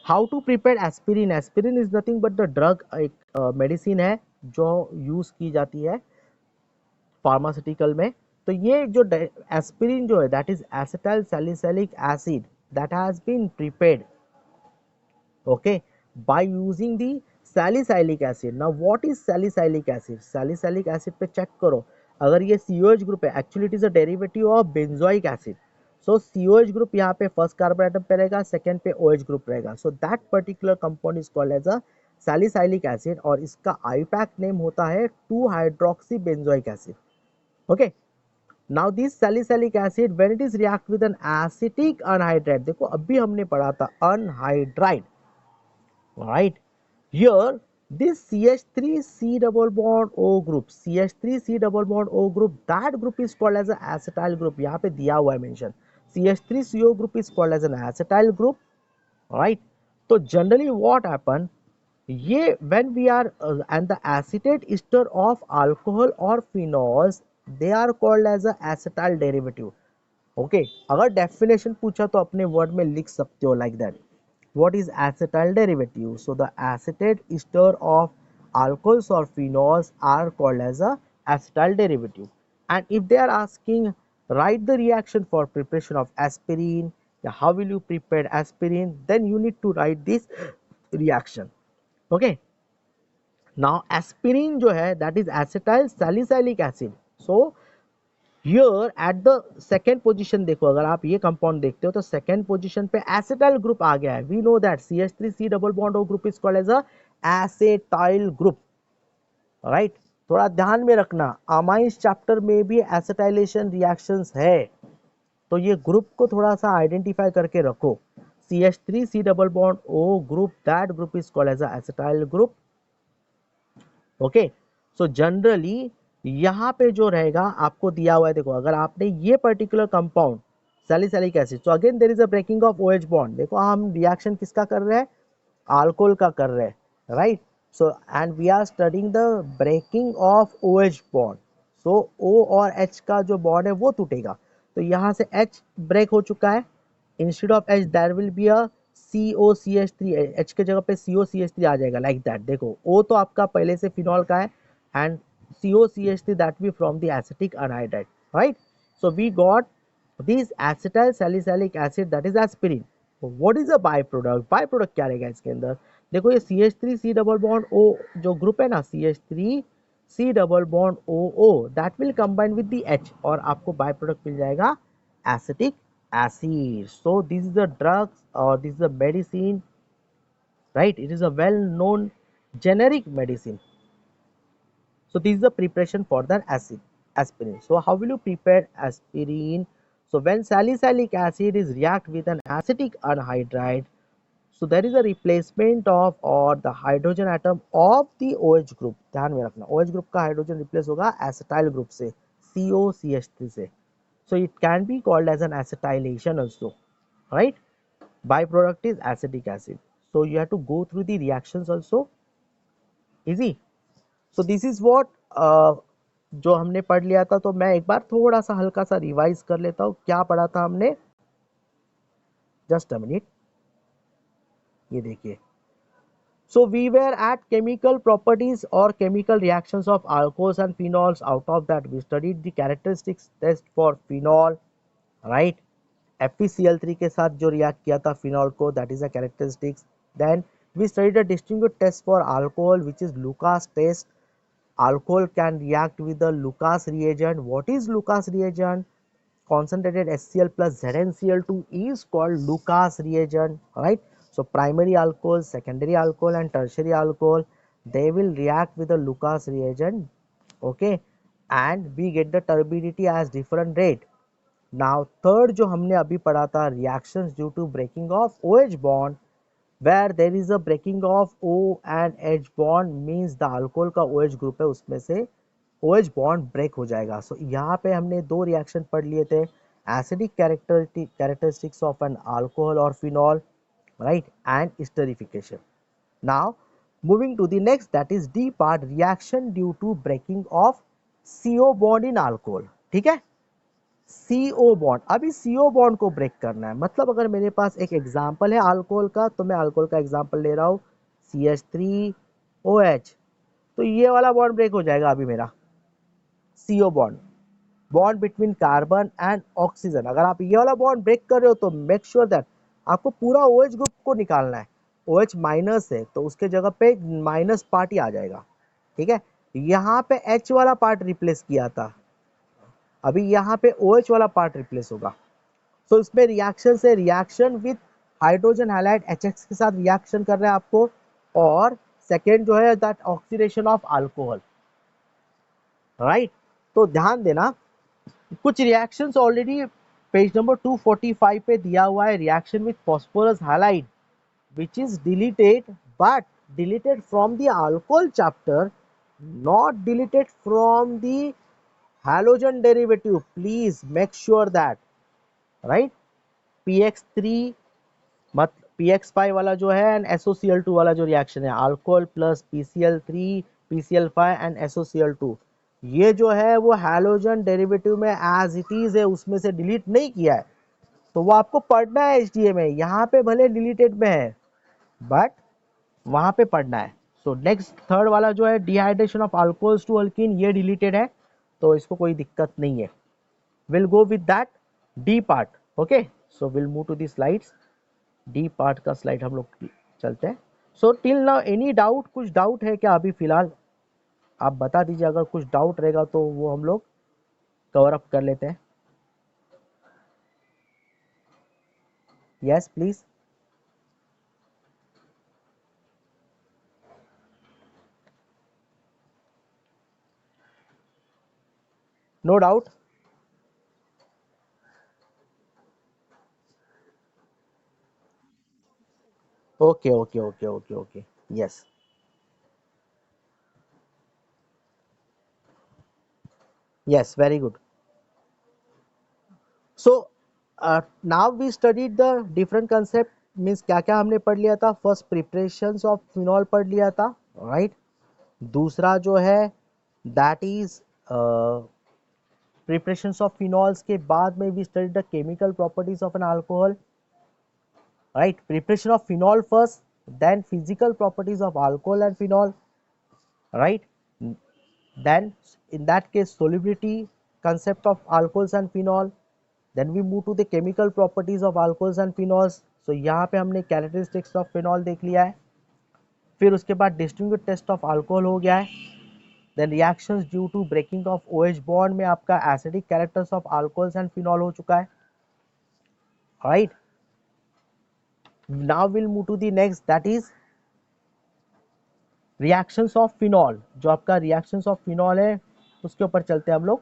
How to prepare aspirin, aspirin is nothing but the drug, एक medicine है जो use की जाती है फार्मास्यूटिकल में। तो ये जो एस्पिरिन जो है that is acetyl salicylic acid that has been prepared okay by using the salicylic acid. now what is salicylic acid? salicylic acid पे चेक करो, अगर ये COH ग्रुप है, actually it is a derivative of benzoic acid. So COH group यहाँ पे first carbon atom पे रहेगा, second पे OH ग्रुप रहेगा, so that particular compound is called as a salicylic acid और इसका आईपैक नेम होता है 2 hydroxy benzoic acid. Okay, now this salicylic acid when it is react with an acetic anhydride, देखो अभी हमने पढ़ा था anhydride, right? Here this CH3C double bond O group, CH3C double bond O group, that group is called as a acetyl group। यहाँ पे दिया हुआ है mention, CH3CO group is called as an acetyl group, right? तो generally what happen, ये when we are and the acetate ester of alcohol or phenols, they are called as a acetyl derivative। okay? अगर definition पूछा तो अपने word में लिख सकते हो like that। what is acetyl derivative? So the acetate ester of alcohols or phenols are called as a acetyl derivative। and if they are asking write the reaction for preparation of aspirin, how will you prepare aspirin, then you need to write this reaction। okay, now aspirin जो है that is acetyl salicylic acid। so here at the second position देखो, अगर आप ये compound देखते हो तो second position पे एसिटाइल ग्रुप आ गया है। We know that CH3C double bond O group is called as a acetyl group, right? थोड़ा ध्यान में रखना, अमाइंस चैप्टर में भी एसिटाइलेशन रिएक्शंस है, तो ये ग्रुप को थोड़ा सा आइडेंटिफाई करके रखो। CH3C double bond O group, that group is called as a acetyl group. Okay, so generally यहाँ पे जो रहेगा आपको दिया हुआ है, देखो अगर आपने ये particular compound salicylic acid, so again there is a breaking of OH bond. देखो हम रिएक्शन किसका कर रहे हैं, अल्कोहल का कर रहे हैं, right? So and we are studying the breaking of OH bond. So O और H का जो बॉन्ड है वो टूटेगा, तो यहाँ से H ब्रेक हो चुका है, instead of H there will be a COCH3, H के जगह पे COCH3 आ जाएगा लाइक दैट। देखो O तो आपका पहले से फिनॉल का है एंड COCH3 दैट भी from the acetic anhydride, right? So we got this acetyl salicylic acid that is aspirin. What is a by product, by product क्या रहेगा इसके अंदर? देखो ये CH3C डबल बॉन्ड O जो ग्रुप है ना, CH3C double bond OO that will combine with the H और आपको बाय प्रोडक्ट मिल जाएगा acetic acid। so this is a drug or this is a medicine, right? it is a well known generic medicine। so this is the preparation for the aspirin। so how will you prepare aspirin? so when salicylic acid is react with an acetic anhydride, so there is a replacement of or the hydrogen atom of the OH group। ध्यान में रखना OH group का hydrogen replace होगा acetyl group से, COCH3 से। so it can be called as an acetylation also, right? byproduct is acetic acid, so you have to go through the reactions also, easy। so this is what जो हमने पढ़ लिया था, तो मैं एक बार थोड़ा सा हल्का सा रिवाइज कर लेता हूँ। क्या पढ़ा था हमने, जस्ट अ मिनट, ये देखिए। so we were at chemical properties or chemical reactions of alcohols and phenols। out of that we studied the characteristics test for phenol, right? FeCl3 के साथ जो रिएक्ट किया था फिनॉल को, that is a characteristics. Then we studied a distinguished test for alcohol which is Lucas test. Alcohol can react with the Lucas reagent. What is Lucas reagent? concentrated HCl plus ZnCl2 is called Lucas reagent, right? so primary alcohol, secondary alcohol and tertiary alcohol, they will react with the Lucas reagent, okay? and we get the turbidity as different rate। Now third जो हमने अभी पढ़ा था, reactions due to breaking of OH bond, where there is a breaking of O and H bond means the alcohol का OH group है उसमें से OH bond break हो जाएगा। सो यहाँ पे हमने दो रिएक्शन पढ़ लिए थे, acidic characteristics of an alcohol और phenol, right? And esterification। Now moving to the next, that is D part, reaction due to breaking of CO bond in alcohol। ठीक है, CO बॉन्ड, अभी CO बॉन्ड को break करना है। मतलब अगर मेरे पास एक एग्जांपल है अल्कोहल का, तो मैं अल्कोहल का एग्जांपल ले रहा हूँ CH3OH, तो ये वाला बॉन्ड ब्रेक हो जाएगा अभी मेरा CO bond, bond between carbon and oxygen. अगर आप ये वाला बॉन्ड ब्रेक कर रहे हो तो मेक श्योर दैट आपको पूरा OH ग्रुप को निकालना है। OH माइनस है तो उसके जगह पे माइनस पार्ट ही आ जाएगा, ठीक है। यहाँ पे H वाला पार्ट रिप्लेस किया था, अभी यहाँ पे OH वाला पार्ट रिप्लेस होगा। तो इसमें रिएक्शन से reaction with hydrogen halide HX के साथ रिएक्शन कर रहा है आपको, और सेकेंड जो है that oxidation of alcohol, right. तो ध्यान देना कुछ रिएक्शंस ऑलरेडी पेज नंबर 245 पे दिया हुआ है, reaction with phosphorus halide which is deleted, but deleted from the alcohol chapter, not deleted from the halogen derivative. Please make sure that, right? PX3 मत PX5 वाला जो है एंड SOCl2 वाला जो रिएक्शन है, alcohol plus PCl3 PCl5 and SOCl2, ये जो है वो हैलोजन डेरिवेटिव में एज इट इज है, उसमें से डिलीट नहीं किया है, तो वो आपको पढ़ना है HDA में। यहाँ पे भले डिलीटेड में है बट वहां पे पढ़ना है। सो नेक्स्ट थर्ड वाला जो है dehydration of alcohols to alkene, ये डिलीटेड है तो इसको कोई दिक्कत नहीं है। Will go with that D part, okay. So will move to the slides, D part का स्लाइड हम लोग चलते हैं। So till now any doubt, कुछ डाउट है क्या अभी फिलहाल? आप बता दीजिए, अगर कुछ डाउट रहेगा तो वो हम लोग कवर अप कर लेते हैं। Yes please. No doubt. Okay okay okay okay okay, yes yes, very good. So now we studied the different concept, means क्या क्या हमने पढ़ लिया था। फर्स्ट प्रिपरेशंस ऑफ फिनॉल पढ़ लिया था, राइट। दूसरा जो है that is preparations of phenols के बाद में we studied the chemical properties of an alcohol, right. Preparation of phenol first, then physical properties of alcohol and phenol, right? Then in that case solubility concept of alcohols and phenol, then we move to the chemical properties of alcohols and phenols। so यहाँ पे हमने characteristics of phenol देख लिया है, फिर उसके बाद distinguished test of alcohol हो गया है, then reactions due to breaking of OH bond में आपका acidic characters of alcohols and phenol हो चुका है, right। now we'll move to the next, that is reactions of phenol. जो आपका रिएक्शंस ऑफ फिनॉल है उसके ऊपर चलते हैं हम लोग।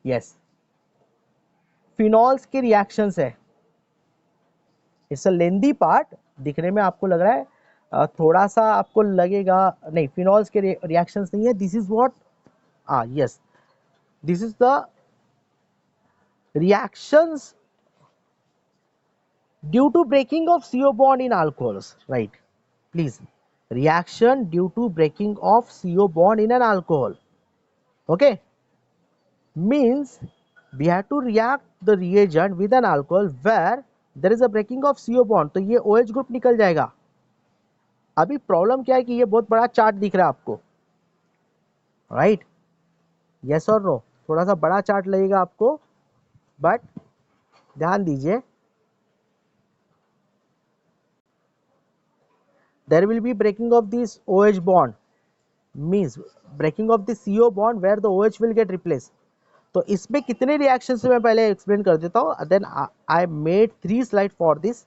यस, फिनॉल्स के रिएक्शंस है, इट्स अ लेंदी पार्ट। दिखने में आपको लग रहा है थोड़ा सा आपको लगेगा नहीं, फिनॉल्स के रिएक्शंस नहीं है। This is what, yes, this is the reactions due to breaking of CO bond in alcohols, right. Please, reaction due to breaking of CO bond in an alcohol, okay, means we have to react the reagent with an alcohol where there is a breaking of CO bond, तो ये OH group निकल जाएगा। अभी problem क्या है कि ये बहुत बड़ा चार्ट दिख रहा है आपको, राइट, यस और नो, थोड़ा सा बड़ा चार्ट लगेगा आपको, बट ध्यान दीजिए there will be breaking of this OH bond, means breaking of the CO bond where the OH will get replaced। तो इसमें कितने रिएक्शन मैं पहले एक्सप्लेन कर देता हूँ, then I made 3 slide for this,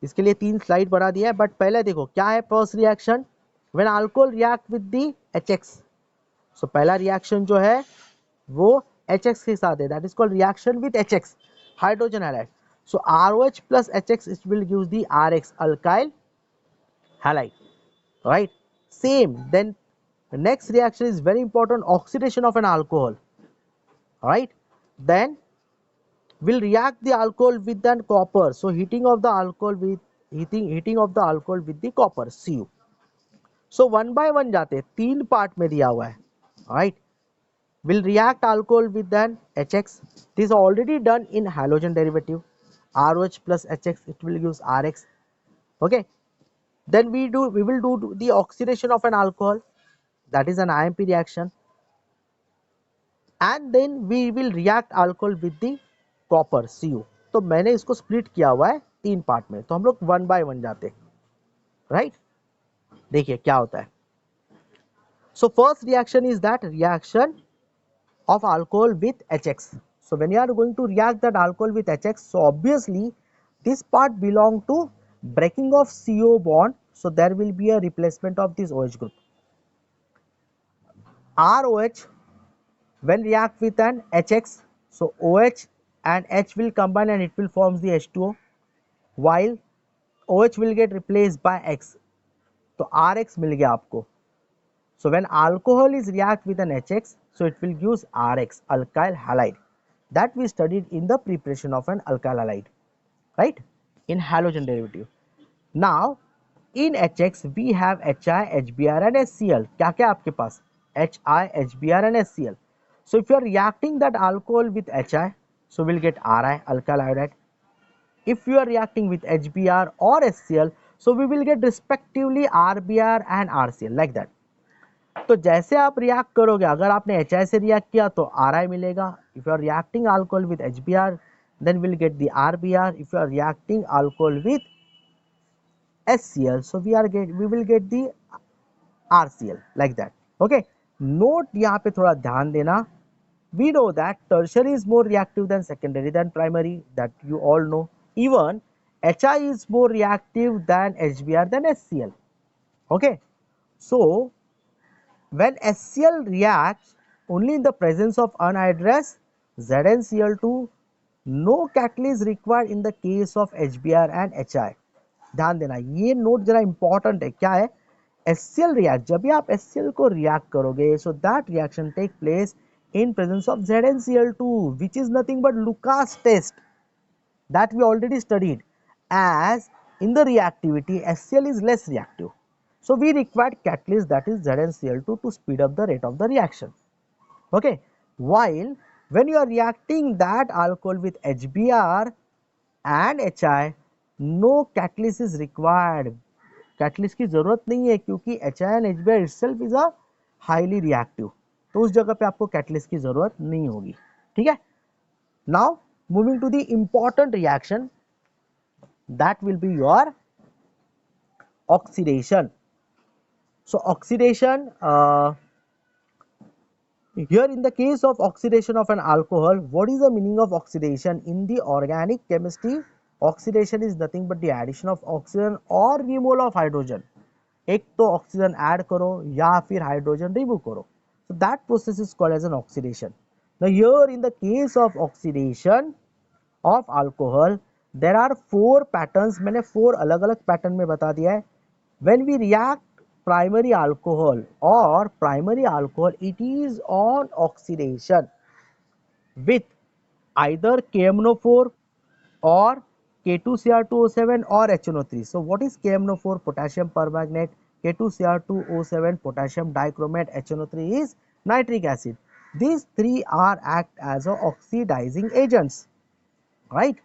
इसके लिए 3 स्लाइड बना दिया है। बट पहले देखो क्या है first reaction, when alcohol react with the HX। सो पहला रिएक्शन जो है वो HX के साथ है, that is called reaction with HX, hydrogen halide. So ROH plus HX it will give the RX, alkyl halide, right। Same, then the next reaction is very important, oxidation of an alcohol, right। Then will react the alcohol with the copper, so heating of the alcohol with heating of the alcohol with the copper, Cu। so 1 by 1 जाते हैं, 3 part में दिया हुआ है, right। will react alcohol with an HX. This is already done in halogen derivative. ROH plus HX, it will use RX. Okay. Then we will do the oxidation of an alcohol. That is an IMP reaction. And then we will react alcohol with the copper Cu. तो मैंने इसको split किया हुआ है 3 part में, तो हम लोग 1 by 1 जाते हैं, राइट? देखिए क्या होता है. So first reaction is that reaction of alcohol with HX. So when you are going to react that alcohol with HX, so obviously this part belong to breaking of CO bond, so there will be a replacement of this OH group. ROH when react with an HX, so OH and H will combine and it will form the H2O, while OH will get replaced by X, तो RX मिल गया आपको. So when alcohol is react with an HX, so it will use RX, alkyl halide, that we studied in the preparation of an alkyl halide, right, in halogen derivative. Now in HX we have HI, HBr and HCl. क्या क्या आपके पास? HI, HBr and HCl. So if you are reacting that alcohol with HI, so we'll get RI, alkyl iodide. If you are reacting with HBr or HCl, so we will get respectively RBr and RCl, like that. तो जैसे आप react करोगे, अगर आपने HI से react किया तो RI मिलेगा. If you are reacting alcohol with HBr, then we'll get the RBr. If you are reacting alcohol with HCl, so we will get the RCl, like that. Okay, note यहाँ पे थोड़ा ध्यान देना. We know that tertiary is more reactive than secondary than primary, that you all know. Even HI is more reactive than HBr than HCl. Okay, so when HCl reacts only in the presence of anhydrous ZnCl2, no catalyst required in the case of HBr and HI. ध्यान देना, ये note जरा important है. क्या है? HCl react, जब भी आप HCl को रिएक्ट करोगे, so that reaction take place in presence of ZnCl2, which is nothing but Lucas test that we already studied. As in the reactivity, HCl is less reactive. So we required catalyst, that is ZnCl2, to speed up the rate of the reaction. Okay, while when you are reacting that alcohol with HBr and HI, no catalyst is required. Catalyst की जरूरत नहीं है, क्योंकि HI and HBr itself is a highly reactive. तो उस जगह पे आपको catalyst की जरूरत नहीं होगी. ठीक है? Now moving to the important reaction, that will be your oxidation. So oxidation, here in the case of oxidation of an alcohol, what is the meaning of oxidation? In the organic chemistry, oxidation is nothing but the addition of oxygen or removal of hydrogen. एक तो oxygen add करो या फिर hydrogen remove करो. So that process is called as an oxidation. Now here in the case of oxidation of alcohol, there are 4 patterns. मैंने 4 अलग अलग pattern में बता दिया है. When we react primary alcohol or primary alcohol, it is on oxidation with either KMNO4 or K2Cr2O7 or HNO3. So what is KMNO4? Potassium permanganate. K2Cr2O7 potassium dichromate. HNO3 is nitric acid. These 3 are act as oxidizing agents, right?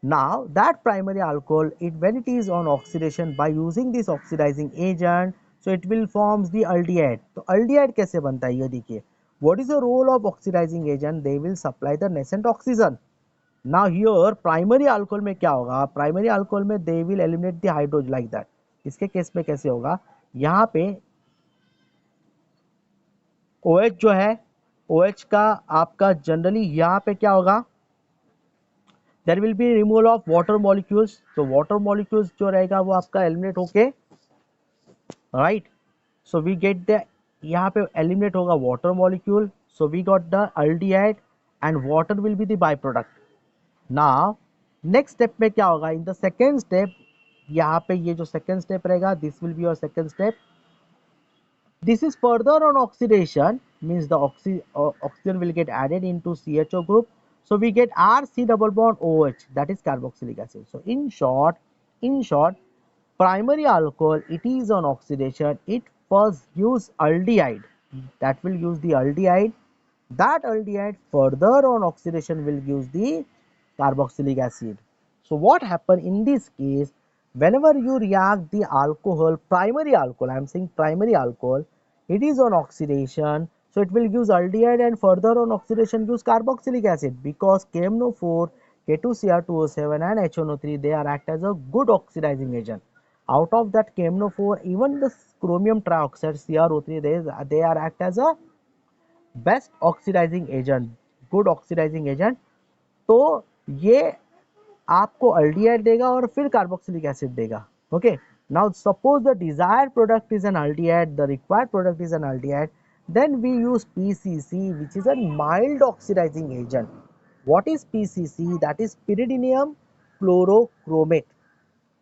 Now that primary alcohol, when it is on oxidation, by using this oxidizing agent, so it will forms the aldehyde. तो aldehyde कैसे बनता है ये देखिए. What is the role of oxidizing agent? They will supply the nascent oxygen. Now here primary alcohol में क्या होगा? Primary alcohol में they will eliminate the hydrogen, like that. इसके केस में कैसे होगा? यहाँ पे OH जो है, OH का आपका जनरली यहाँ पे क्या होगा? There will be removal of water molecules. तो water molecules जो रहेगा वो आपका eliminate होके, right? So we get the, यहाँ पे eliminate होगा water molecule. So we got the aldehyde and water will be the byproduct. Now next step में क्या होगा? In the second step, यहाँ पे ये जो second step रहेगा, this will be your second step. This is further on oxidation, means the oxygen will get added into CHO group. So we get RC double bond OH, that is carboxylic acid. So in short, primary alcohol, it is on oxidation. It first gives aldehyde, that will use the aldehyde, That aldehyde further on oxidation will give the carboxylic acid. So what happen in this case, whenever you react the alcohol, primary alcohol, I am saying primary alcohol, it is on oxidation, so it will give aldehyde and further on oxidation gives carboxylic acid, because KMnO4, K2Cr2O7 and HNO3, they are act as a good oxidizing agent. Out of that KMnO4, even the chromium trioxide CrO3, they are act as a best oxidising agent, good oxidising agent. तो ये आपको aldehyde देगा और फिर carboxylic acid देगा। Okay, now suppose the desired product is an aldehyde, the required product is an aldehyde, then we use PCC which is a mild oxidising agent. What is PCC? That is pyridinium chlorochromate,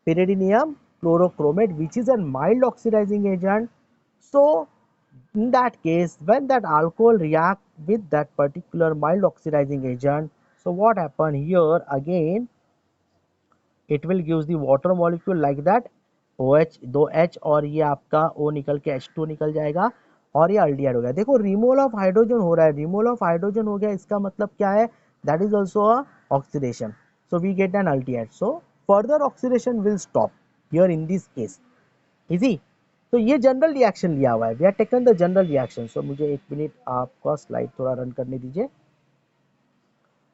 pyridinium chlorochromate, which is a mild oxidizing agent. So in that case, when that alcohol react with that particular mild oxidizing agent, so what happen here again, it will gives the water molecule like that, OH, दो H और ये आपका O निकल के H2 निकल जाएगा और ये अल्डिहाइड हो गया। देखो रिमूवल ऑफ हाइड्रोजन हो रहा है, रिमूवल ऑफ हाइड्रोजन हो गया, इसका मतलब क्या है? That is also a oxidation, so we get an aldehyde. So further oxidation will stop here in this case. Easy. तो ये जनरल रिएक्शन लिया हुआ है, we are taken the general reaction. So मुझे एक मिनट आपका स्लाइड थोड़ा रन करने दीजिए,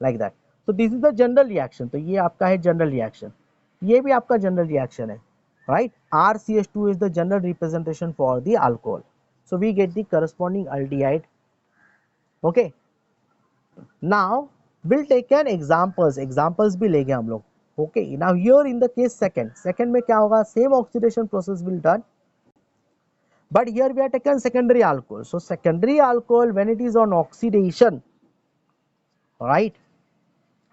like that. So this is the general reaction, तो ये आपका है जनरल रिएक्शन, ये भी आपका जनरल रिएक्शन है, right. RCH2 is the general representation for the alcohol, so we get the corresponding aldehyde. Okay, now we'll take an examples भी लेंगे हम लोग। Okay, now here in the case second में क्या होगा? Same oxidation process will done, but here we are taken secondary alcohol. So secondary alcohol, when it is on oxidation, right,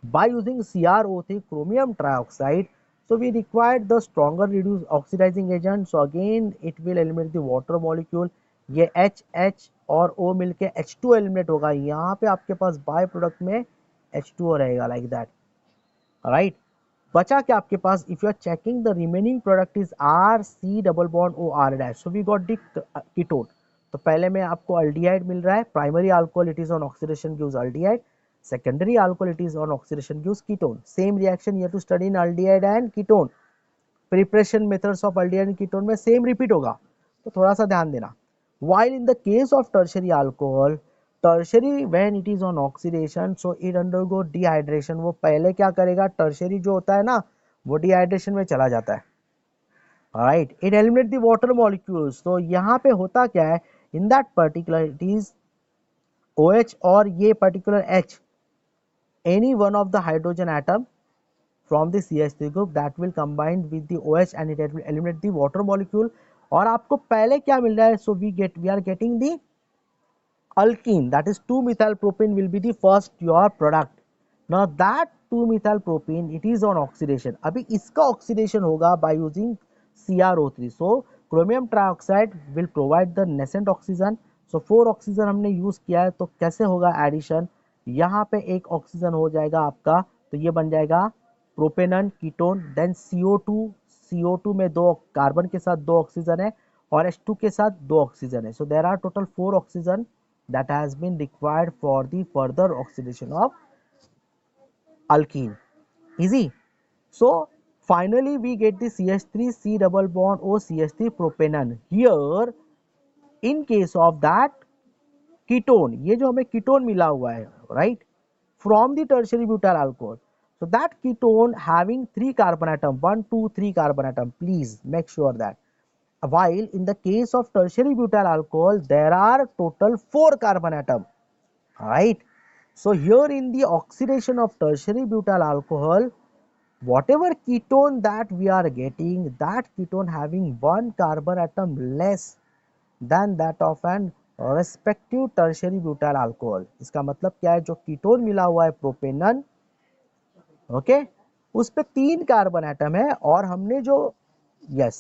by using CrO3, chromium trioxide, so we required the stronger reduced oxidizing agent. So again it will eliminate the water molecule, ये H और O मिलके H2 eliminate होगा, यहाँ पे आपके पास by product में H2O रहेगा, like that, right. बचा क्या आपके पास? If you are checking the remaining product is RC double bond O R dash, so we got the ketone. तो पहले में आपको अल्डिहाइड मिल रहा है, primary alcohol it is on oxidation gives aldehyde, secondary alcohol it is on oxidation gives ketone. Same reaction you have to study in aldehyde and ketone, preparation methods of aldehyde and ketone में same repeat होगा, तो थोड़ा सा ध्यान देना। While in the case of tertiary alcohol, tertiary when it is on oxidation, so it undergo dehydration, वो पहले क्या करेगा? tertiary जो होता है ना, वो dehydration में चला जाता है, right, it eliminate the water molecules। तो यहाँ पे होता क्या है? in that particular it is OH और ये particular H, any one of the hydrogen atom from the CH3 group that will combine with the OH and it will eliminate the water molecule। और आपको पहले क्या मिल रहा है? So we are getting the alkene, that is 2-methyl propane will be the first your product। Now that 2-methyl propane it is on oxidation, अभी इसका oxidation होगा by using CrO3, so chromium trioxide will provide the nascent oxygen। so 4 oxygen हमने use किया है, तो कैसे होगा addition? यहाँ पे एक ऑक्सीजन हो जाएगा आपका, तो ये बन जाएगा प्रोपेनन कीटोन, देन CO2 में दो कार्बन के साथ 2 ऑक्सीजन है और H2 के साथ 2 ऑक्सीजन है, so there are total 4 oxygen that has been required for the further oxidation of alkene। Easy। So finally we get the CH3 C double bond O CH3 propanone। Here in case of that ketone, ये जो हमें ketone मिला हुआ है, right, from the tertiary butyl alcohol, so that ketone having 3 carbon atom, 1 2 3 carbon atom, please make sure that, while in the case of tertiary butyl alcohol there are total 4 carbon atom, right। So here in the oxidation of tertiary butyl alcohol, whatever ketone that we are getting, that ketone having 1 carbon atom less than that of an respective tertiary butyl alcohol। इसका मतलब क्या है? जो ketone मिला हुआ है प्रोपेनन, okay, उस पे 3 कार्बन एटम है और हमने जो, यस,